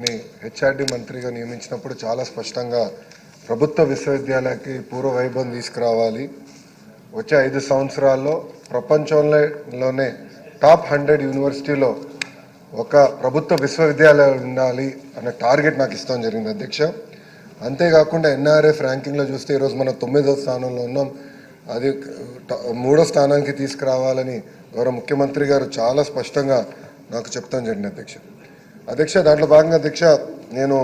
HRD మంత్రిగా నియమించినప్పుడు చాలా స్పష్టంగా ప్రభుత్వ విశ్వవిద్యాలయానికి పూర్వ వైభవం తీసుకురావాలి. వచ్చే 5 సంవత్సరాల్లో ప్రపంచంలోనే టాప్ 100 యూనివర్సిటీలో ఒక ప్రభుత్వ విశ్వవిద్యాలయం ఉండాలి అనే టార్గెట్ నాకు ఇస్తాం జరిగింది అధ్యక్ష. అంతేకాకుండా ఎన్ఆర్ఎఫ్ ర్యాంకింగ్లో చూస్తే ఈరోజు మనం 9వ స్థానంలో ఉన్నాం. అది 3వ స్థానానికి తీసుకురావాలని గౌరవ ముఖ్యమంత్రి గారు చాలా స్పష్టంగా నాకు చెప్తాం జరిగింది అధ్యక్ష. దాంట్లో భాగంగా అధ్యక్ష, నేను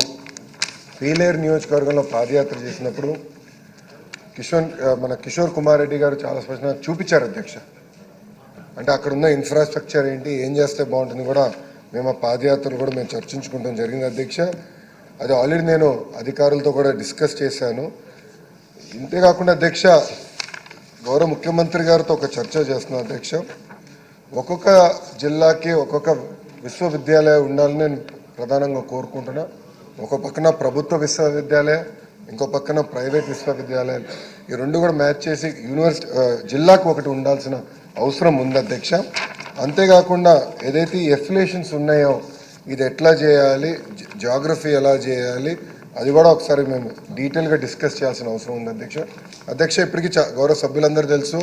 పీలేరు నియోజకవర్గంలో పాదయాత్ర చేసినప్పుడు కిషోర్ కుమార్ రెడ్డి గారు చాలా స్పష్టంగా చూపించారు అధ్యక్ష. అంటే అక్కడ ఉన్న ఇన్ఫ్రాస్ట్రక్చర్ ఏంటి, ఏం చేస్తే బాగుంటుంది కూడా మేము ఆ పాదయాత్రలు కూడా మేము చర్చించుకుంటాం జరిగింది అధ్యక్ష. అది ఆల్రెడీ నేను అధికారులతో కూడా డిస్కస్ చేశాను. ఇంతేకాకుండా అధ్యక్ష, గౌరవ ముఖ్యమంత్రి గారితో ఒక చర్చ చేస్తున్నాను అధ్యక్ష. ఒక్కొక్క జిల్లాకి ఒక్కొక్క విశ్వవిద్యాలయం ఉండాలని నేను ప్రధానంగా కోరుకుంటున్నా. ఒక పక్కన ప్రభుత్వ విశ్వవిద్యాలయం, ఇంకో పక్కన ప్రైవేట్ విశ్వవిద్యాలయం, ఈ రెండు కూడా మ్యాచ్ చేసి యూనివర్సిటీ జిల్లాకు ఒకటి ఉండాల్సిన అవసరం ఉంది అధ్యక్ష. అంతేకాకుండా ఏదైతే ఎఫిలియేషన్స్ ఉన్నాయో ఇది ఎట్లా చేయాలి, జాగ్రఫీ ఎలా చేయాలి, అది కూడా ఒకసారి మేము డీటెయిల్గా డిస్కస్ చేయాల్సిన అవసరం ఉంది అధ్యక్ష. ఇప్పటికీ గౌరవ సభ్యులందరూ తెలుసు,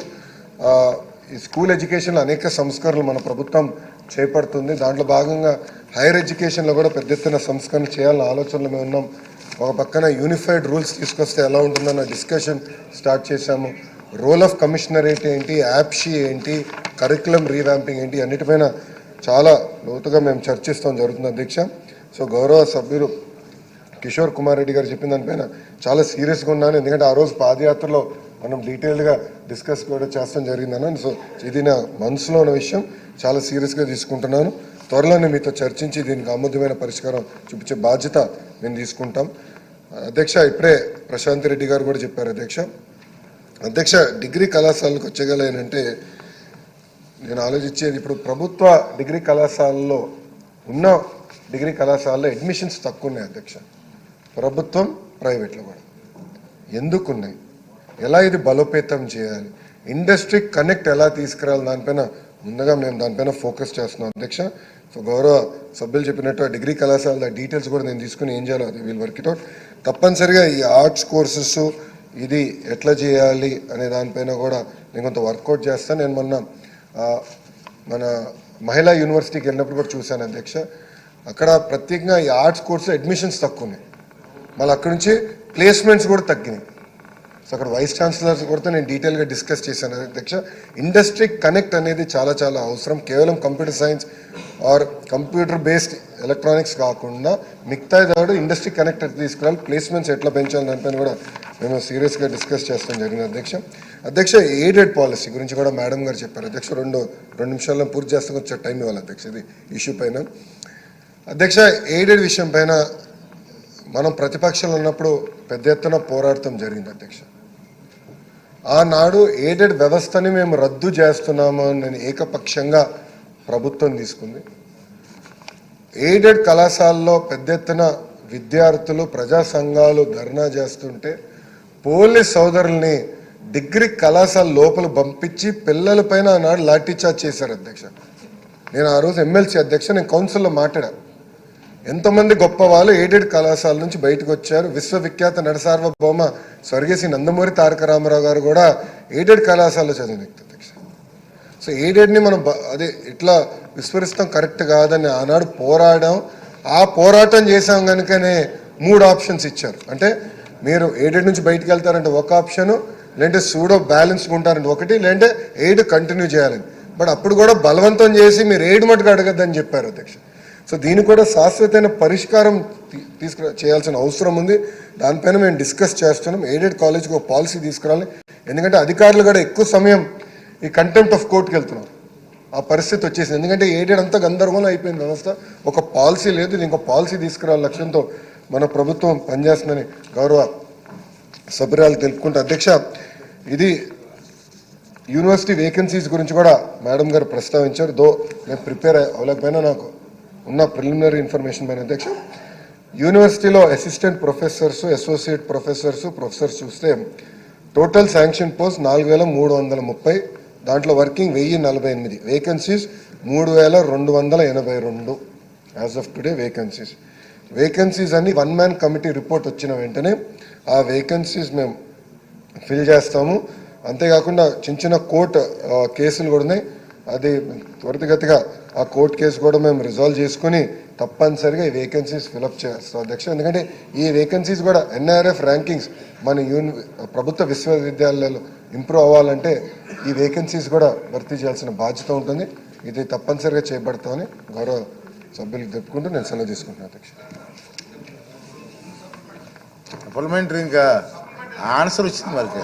ఈ స్కూల్ ఎడ్యుకేషన్లో అనేక సంస్కరణలు మన ప్రభుత్వం చేపడుతుంది. దాంట్లో భాగంగా హైయర్ ఎడ్యుకేషన్లో కూడా పెద్ద ఎత్తున సంస్కరణ చేయాలన్న ఆలోచనలు మేము ఉన్నాం. ఒక పక్కన యూనిఫైడ్ రూల్స్ తీసుకొస్తే ఎలా ఉంటుందన్న డిస్కషన్ స్టార్ట్ చేశాము. రోల్ ఆఫ్ కమిషనరేట్ ఏంటి, యాప్షీ ఏంటి, కరికులం రీవ్యాంపింగ్ ఏంటి, అన్నిటిపైన చాలా లోతుగా మేము చర్చిస్తాం జరుగుతుంది అధ్యక్ష. సో గౌరవ సభ్యులు కిషోర్ కుమార్ రెడ్డి గారు చెప్పిన దానిపైన చాలా సీరియస్గా ఉన్నాను. ఎందుకంటే ఆ రోజు పాదయాత్రలో మనం డీటెయిల్గా డిస్కస్ కూడా చేస్తాం జరిగిందన్న. సో ఇది నా మనసులో ఉన్న విషయం, చాలా సీరియస్గా తీసుకుంటున్నాను. త్వరలోనే మీతో చర్చించి దీనికి ఆమోదమైన పరిష్కారం చూపించే బాధ్యత మేము తీసుకుంటాం అధ్యక్ష. ఇప్పుడే ప్రశాంత్ రెడ్డి గారు కూడా చెప్పారు అధ్యక్ష. డిగ్రీ కళాశాలకు వచ్చగలేనంటే నేను ఆలోచించేది, ఇప్పుడు ప్రభుత్వ డిగ్రీ కళాశాలలో ఉన్న డిగ్రీ కళాశాలలో అడ్మిషన్స్ తక్కువ ఉన్నాయి అధ్యక్ష. ప్రభుత్వం ప్రైవేట్లో కూడా ఎందుకున్నాయి, ఎలా ఇది బలోపేతం చేయాలి, ఇండస్ట్రీ కనెక్ట్ ఎలా తీసుకురావాలి, దానిపైన ముందుగా మేము దానిపైన ఫోకస్ చేస్తున్నాం అధ్యక్ష. సో గౌరవ సభ్యులు చెప్పినట్టు డిగ్రీ కళాశాల డీటెయిల్స్ కూడా నేను తీసుకుని ఏం చేయాలో అది వీళ్ళు వర్క్ ఇట్ అవుట్. తప్పనిసరిగా ఈ ఆర్ట్స్ కోర్సెస్ ఇది ఎట్లా చేయాలి అనే దానిపైన కూడా నేను కొంత వర్కౌట్ చేస్తాను. నేను మన మహిళా యూనివర్సిటీకి వెళ్ళినప్పుడు కూడా చూశాను అధ్యక్ష. అక్కడ ప్రత్యేకంగా ఈ ఆర్ట్స్ కోర్సు అడ్మిషన్స్ తక్కువ ఉన్నాయి, మళ్ళీ అక్కడి నుంచి ప్లేస్మెంట్స్ కూడా తగ్గినాయి. సో అక్కడ వైస్ ఛాన్సలర్స్ కూడా నేను డీటెయిల్గా డిస్కస్ చేశాను అధ్యక్ష. ఇండస్ట్రీ కనెక్ట్ అనేది చాలా చాలా అవసరం. కేవలం computer science or computer based electronics కాకుండా మిగతా దాడు ఇండస్ట్రీ కనెక్ట్ తీసుకురావాలి, ప్లేస్మెంట్స్ ఎట్లా పెంచాలి దానిపైన కూడా మేము సీరియస్గా డిస్కస్ చేస్తాం జరిగింది అధ్యక్ష. ఎయిడెడ్ పాలసీ గురించి కూడా మేడం గారు చెప్పారు అధ్యక్ష. రెండు నిమిషాల్లో పూర్తి చేస్తాం, వచ్చే టైం ఇవ్వాలి అధ్యక్ష. ఇది ఇష్యూ పైన అధ్యక్ష, ఎయిడెడ్ విషయం పైన మనం ప్రతిపక్షంలో ఉన్నప్పుడు పెద్ద ఎత్తున పోరాటం జరిగింది అధ్యక్ష. ఆనాడు ఎయిడెడ్ వ్యవస్థని మేము రద్దు చేస్తున్నాము అని ఏకపక్షంగా ప్రభుత్వం తీసుకుంది. ఎయిడెడ్ కళాశాలలో పెద్ద ఎత్తున విద్యార్థులు ప్రజా సంఘాలు ధర్నా చేస్తుంటే పోలీస్ సోదరుల్ని డిగ్రీ కళాశాల లోపల పంపించి పిల్లలపైన ఆనాడు లాఠీచార్జ్ చేశారు అధ్యక్ష. నేను ఆ రోజు ఎమ్మెల్సీ అధ్యక్ష, నేను కౌన్సిల్లో మాట్లాడాను. ఎంతమంది గొప్ప వాళ్ళు ఎయిడెడ్ కళాశాల నుంచి బయటకు వచ్చారు. విశ్వవిఖ్యాత నడసార్వభౌమ స్వర్గీయ నందమూరి తారక రామారావు గారు కూడా ఎయిడెడ్ కళాశాలలో చదివిన వ్యక్తి అధ్యక్ష. సో ఎయిడెడ్ని మనం అదే ఇట్లా విస్మరిస్తాం కరెక్ట్ కాదని ఆనాడు పోరాడాం. ఆ పోరాటం చేసాం కనుకనే 3 ఆప్షన్స్ ఇచ్చారు. అంటే మీరు ఎయిడెడ్ నుంచి బయటకు వెళ్తారంటే ఒక ఆప్షను, లేదంటే సూడో బ్యాలెన్స్గా ఉంటారంటే ఒకటి, లేదంటే ఎయిడ్ కంటిన్యూ చేయాలని. బట్ అప్పుడు కూడా బలవంతం చేసి మీరు ఎయిడ్ మటుకు అడగద్దని చెప్పారు అధ్యక్ష. సో దీనికి కూడా శాశ్వతమైన పరిష్కారం చేయాల్సిన అవసరం ఉంది. దానిపైన మేము డిస్కస్ చేస్తున్నాం. ఎయిడెడ్ కాలేజ్కి ఒక పాలసీ తీసుకురావాలి. ఎందుకంటే అధికారులు కూడా ఎక్కువ సమయం ఈ కంటెంప్ట్ ఆఫ్ కోర్టుకి వెళ్తున్నారు. ఆ పరిస్థితి వచ్చేసింది. ఎందుకంటే ఎయిడెడ్ అంతా గందరగోళం అయిపోయిన వ్యవస్థ, ఒక పాలసీ లేదు. ఇంకో పాలసీ తీసుకురావాలి లక్ష్యంతో మన ప్రభుత్వం పనిచేస్తుందని గౌరవ సభ్యురాలు తెలుపుకుంటే అధ్యక్ష, ఇది యూనివర్సిటీ వేకెన్సీస్ గురించి కూడా మేడం గారు ప్రస్తావించారు. నేను ప్రిపేర్ అవ్వలేకపోయినా నాకు ఉన్న ప్రిలిమినరీ ఇన్ఫర్మేషన్ పైన అధ్యక్ష, యూనివర్సిటీలో అసిస్టెంట్ ప్రొఫెసర్స్, అసోసియేట్ ప్రొఫెసర్స్ చూస్తే టోటల్ శాంక్షన్ పోస్ట్ 4330, దాంట్లో working 1048, vacancies 3282 as of today vacancies. Vacancies అన్ని 1 మ్యాన్ కమిటీ రిపోర్ట్ వచ్చిన వెంటనే ఆ వేకెన్సీస్ మేము ఫిల్ చేస్తాము. అంతేకాకుండా చిన్న చిన్న కోర్టు కేసులు కూడా ఉన్నాయి. అది త్వరితగతిగా ఆ కోర్టు కేసు కూడా మేము రిజాల్వ్ చేసుకుని తప్పనిసరిగా ఈ వేకెన్సీస్ ఫిలప్ చేస్తాం అధ్యక్ష. ఎందుకంటే ఈ వేకెన్సీస్ కూడా ఎన్ఆర్ఎఫ్ ర్యాంకింగ్స్ మన ప్రభుత్వ విశ్వవిద్యాలయాలు ఇంప్రూవ్ అవ్వాలంటే ఈ వేకెన్సీస్ కూడా భర్తీ చేయాల్సిన బాధ్యత ఉంటుంది. ఇది తప్పనిసరిగా చేపడతామని గౌరవ సభ్యులకు చెప్పుకుంటూ నేను సెలవు తీసుకుంటున్నాను అధ్యక్ష. సప్లిమెంటరీ ఇంకా ఆన్సర్ వచ్చింది వాళ్ళకి.